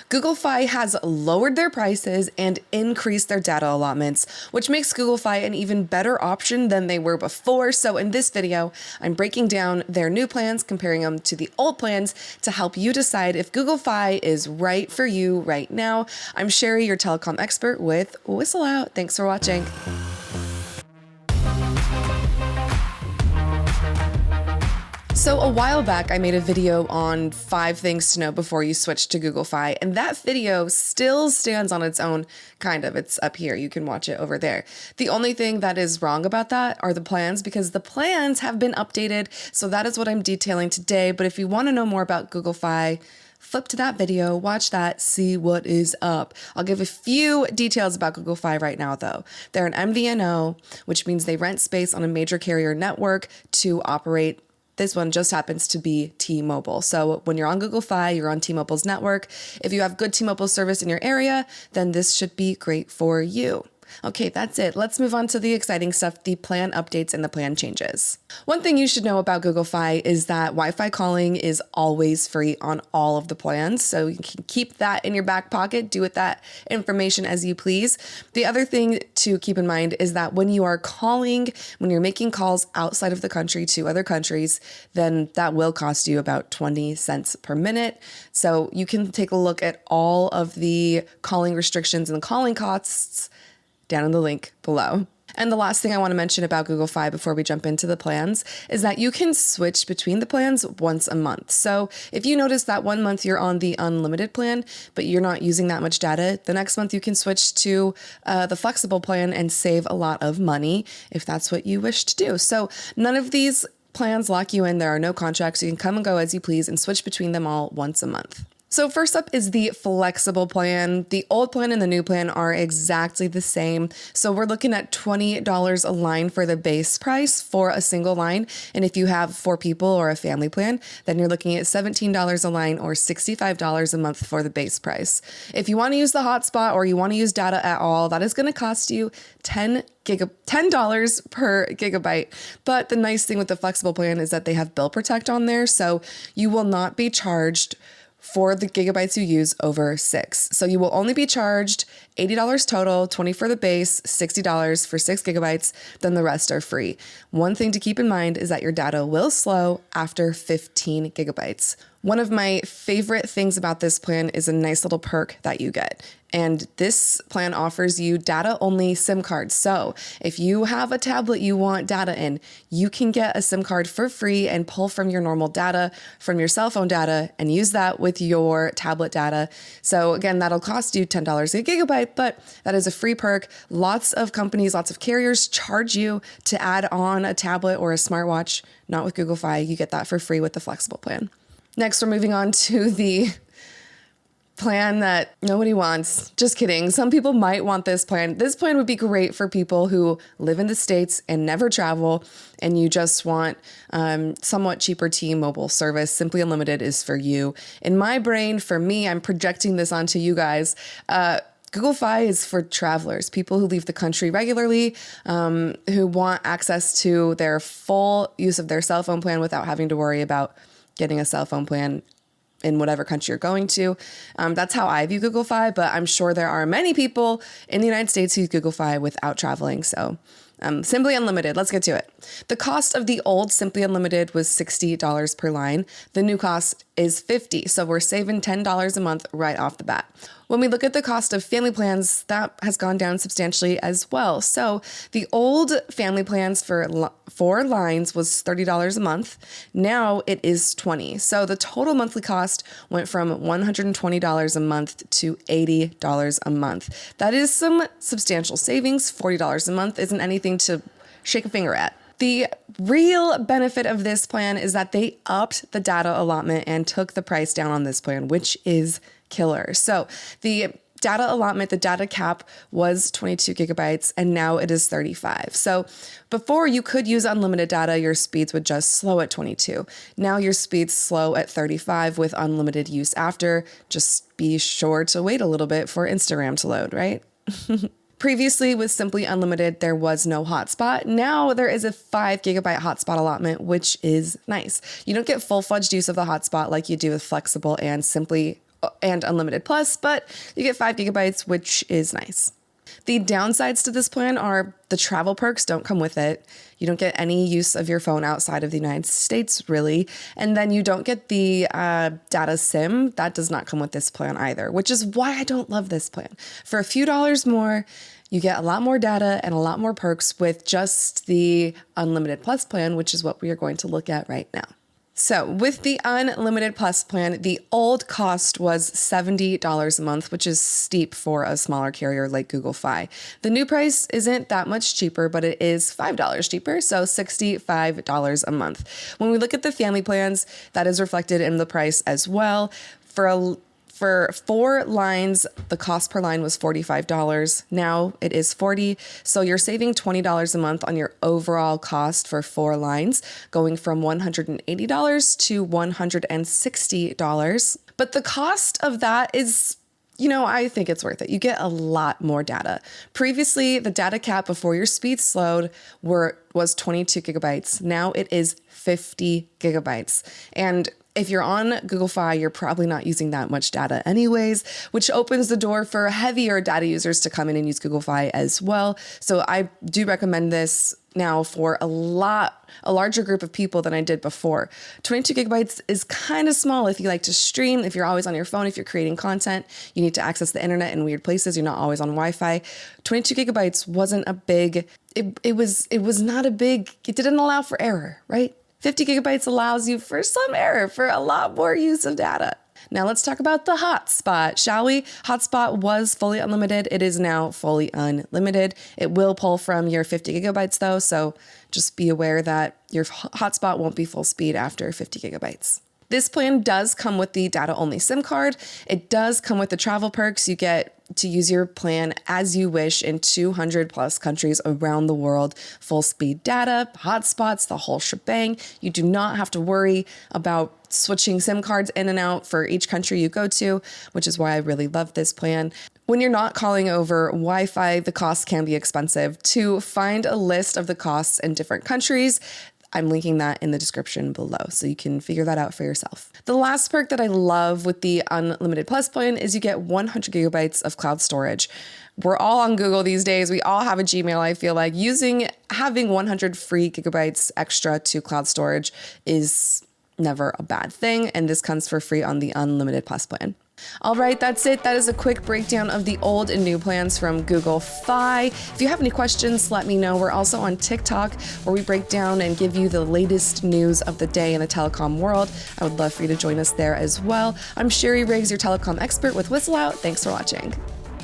GoogleFi has lowered their prices and increased their data allotments, which makes GoogleFi an even better option than they were before. So in this video, I'm breaking down their new plans, comparing them to the old plans to help you decide if GoogleFi is right for you right now. I'm Sherry, your telecom expert with WhistleOut. Thanks for watching. So a while back, I made a video on 5 things to know before you switch to GoogleFi, and that video still stands on its own, kind of. It's up here. You can watch it over there. The only thing that is wrong about that are the plans, because the plans have been updated, so that is what I'm detailing today. But if you want to know more about GoogleFi, flip to that video, watch that, see what is up. I'll give a few details about GoogleFi right now, though. They're an MVNO, which means they rent space on a major carrier network to operate. This one just happens to be T-Mobile. So when you're on GoogleFi, you're on T-Mobile's network. If you have good T-Mobile service in your area, then this should be great for you. Okay, that's it. Let's move on to the exciting stuff, the plan updates and the plan changes. One thing you should know about GoogleFi is that Wi-Fi calling is always free on all of the plans. So you can keep that in your back pocket, do with that information as you please. The other thing to keep in mind is that when you are calling, when you're making calls outside of the country to other countries, then that will cost you about 20 cents per minute. So you can take a look at all of the calling restrictions and the calling costs down in the link below. And the last thing I want to mention about GoogleFi before we jump into the plans is that you can switch between the plans once a month. So if you notice that one month you're on the unlimited plan, but you're not using that much data, the next month you can switch to the flexible plan and save a lot of money if that's what you wish to do. So none of these plans lock you in. There are no contracts. You can come and go as you please and switch between them all once a month. So first up is the flexible plan. The old plan and the new plan are exactly the same. So we're looking at $20 a line for the base price for a single line. And if you have 4 people or a family plan, then you're looking at $17 a line or $65 a month for the base price. If you want to use the hotspot or you want to use data at all, that is going to cost you $10 per gigabyte. But the nice thing with the flexible plan is that they have bill protect on there. So you will not be charged for the gigabytes you use over 6. So you will only be charged $80 total, $20 for the base, $60 for 6 gigabytes, then the rest are free. One thing to keep in mind is that your data will slow after 15 gigabytes. One of my favorite things about this plan is a nice little perk that you get. And this plan offers you data-only SIM cards. So if you have a tablet you want data in, you can get a SIM card for free and pull from your normal data, from your cell phone data, and use that with your tablet data. So again, that'll cost you $10 a gigabyte, but that is a free perk. Lots of companies, lots of carriers charge you to add on a tablet or a smartwatch. Not with GoogleFi. You get that for free with the flexible plan. Next, we're moving on to the plan that nobody wants. Just kidding. Some people might want this plan. This plan would be great for people who live in the States and never travel, and you just want somewhat cheaper T-Mobile service. Simply Unlimited is for you. In my brain, for me, I'm projecting this onto you guys. GoogleFi is for travelers, people who leave the country regularly, who want access to their full use of their cell phone plan without having to worry about getting a cell phone plan in whatever country you're going to. That's how I view GoogleFi, but I'm sure there are many people in the United States who use GoogleFi without traveling. So Simply Unlimited, let's get to it. The cost of the old Simply Unlimited was $60 per line. The new cost is $50, so we're saving $10 a month right off the bat. When we look at the cost of family plans, that has gone down substantially as well. So the old family plans for 4 lines was $30 a month. Now it is $20. So the total monthly cost went from $120 a month to $80 a month. That is some substantial savings. $40 a month isn't anything to shake a finger at. The real benefit of this plan is that they upped the data allotment and took the price down on this plan, which is killer. So the data allotment, the data cap was 22 gigabytes, and now it is 35. So before you could use unlimited data, your speeds would just slow at 22. Now your speeds slow at 35 with unlimited use after. Just be sure to wait a little bit for Instagram to load, right? Previously, with Simply Unlimited, there was no hotspot. Now there is a 5 gigabyte hotspot allotment, which is nice. You don't get full-fledged use of the hotspot like you do with Flexible and Simply and unlimited plus, but you get 5 gigabytes, which is nice. The downsides to this plan are the travel perks don't come with it. You don't get any use of your phone outside of the United States, really. And then you don't get the data SIM. That does not come with this plan either, which is why I don't love this plan. For a few dollars more, you get a lot more data and a lot more perks with just the unlimited plus plan, which is what we are going to look at right now. So with the unlimited plus plan, the old cost was $70 a month, which is steep for a smaller carrier like GoogleFi. The new price isn't that much cheaper, but it is $5 cheaper, so $65 a month. When we look at the family plans, that is reflected in the price as well. For 4 lines, the cost per line was $45. Now it is $40. So you're saving $20 a month on your overall cost for 4 lines, going from $180 to $160. But the cost of that is, I think it's worth it. You get a lot more data. Previously, the data cap before your speed slowed was 22 gigabytes. Now it is 50 gigabytes. And if you're on GoogleFi, you're probably not using that much data anyways, which opens the door for heavier data users to come in and use GoogleFi as well. So I do recommend this now for a larger group of people than I did before. 22 gigabytes is kind of small if you like to stream, if you're always on your phone, if you're creating content, you need to access the internet in weird places, you're not always on Wi-Fi. 22 gigabytes wasn't a big, it was not a big, it didn't allow for error, right? 50 gigabytes allows you for some error, for a lot more use of data. Now let's talk about the hotspot, shall we? Hotspot was fully unlimited. It is now fully unlimited. It will pull from your 50 gigabytes though, so just be aware that your hotspot won't be full speed after 50 gigabytes. This plan does come with the data-only SIM card. It does come with the travel perks. You get to use your plan as you wish in 200 plus countries around the world. Full speed data, hotspots, the whole shebang. You do not have to worry about switching SIM cards in and out for each country you go to, which is why I really love this plan. When you're not calling over Wi-Fi, the costs can be expensive. To find a list of the costs in different countries, I'm linking that in the description below, so you can figure that out for yourself. The last perk that I love with the Unlimited Plus plan is you get 100 gigabytes of cloud storage. We're all on Google these days. We all have a Gmail, I feel like. Having 100 free gigabytes extra to cloud storage is never a bad thing, and this comes for free on the Unlimited Plus plan. All right, that's it. That is a quick breakdown of the old and new plans from GoogleFi. If you have any questions, let me know. We're also on TikTok, where we break down and give you the latest news of the day in the telecom world. I would love for you to join us there as well. I'm Sherry Riggs, your telecom expert with WhistleOut. Thanks for watching.